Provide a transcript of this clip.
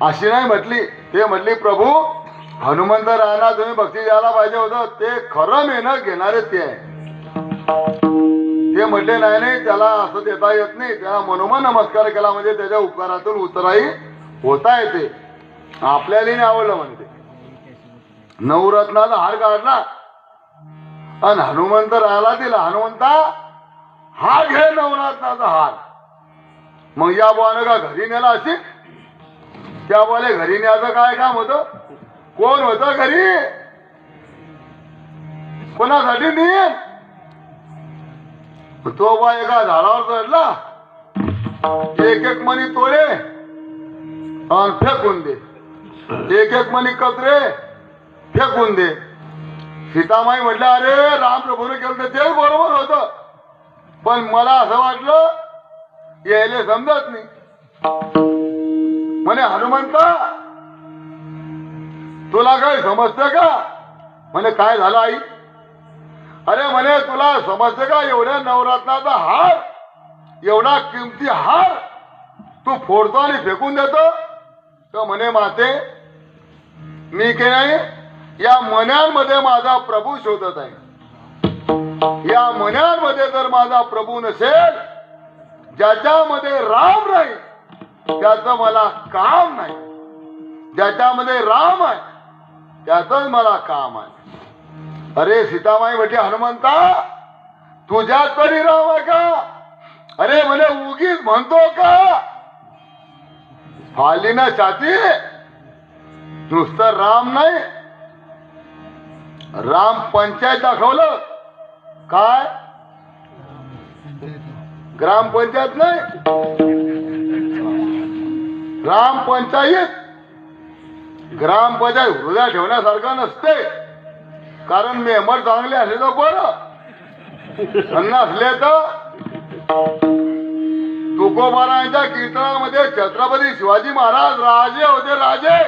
अशी नाही म्हटली. ते म्हटली प्रभू हनुमंत रायांना तुम्ही भक्ती द्यायला पाहिजे होतं, ते खरं मेहनत घेणारे ते आहे. ते म्हटले नाही नाही त्याला असं देता येत नाही, त्याला मनोमन नमस्कार केला म्हणजे त्याच्या उपकारातून उतराई होता येते. आपल्याला नाही आवडलं म्हणते. नवरत्नाचा हार काढला आणि हनुमंत रायाला दिला. हनुमंता हा घे नवरत्नाचा हार. मग या बुवानं का घरी नेला अशी? त्या बोले घरी न्यायचं काय काम होतं? कोण होतं घरी? कोणासाठी नेन? तो बा एका झाडावर चढला, एक एक मणी तोडे आणि फेकून दे, एक एक मणी कचरे फेकून दे. सीतामाई म्हटलं अरे रामप्रभूने केलं तर तेच बरोबर होतं, पण मला असं वाटलं यायला समजत नाही. म्हणे हनुमंता तुला काय समजतं का? म्हणे काय झालं आई? अरे म्हणे तुला समजतं का एवढ्या नवरत्नाचा हार, एवढा किमती हार तू फोडतो आणि फेकून देतो? तर म्हणे माते मी की नाही या मन्यांमध्ये माझा प्रभू शोधत आहे. या मन्यांमध्ये जर माझा प्रभू नसेल, ज्याच्यामध्ये राम नाही त्याचं मला काम नाही. ज्याच्यामध्ये राम आहे त्याचंच मला काम आहे. अरे सीतामाई म्हटली हनुमंता तुझ्यात तरी राम आहे का? अरे म्हणे उगीच म्हणतो का? फाली ना छाती, नुसतं राम नाही, राम पंचायत दाखवलं. काय ग्रामपंचायत नाही, ग्राम पंचायत. ग्रामपंचायत हृदय ठेवण्यासारखं नसते, कारण मेंबर चांगले असले तर बरं, नसले तर. तुकोबारायांच्या कीर्तनामध्ये छत्रपती शिवाजी महाराज राजे होते, राजे.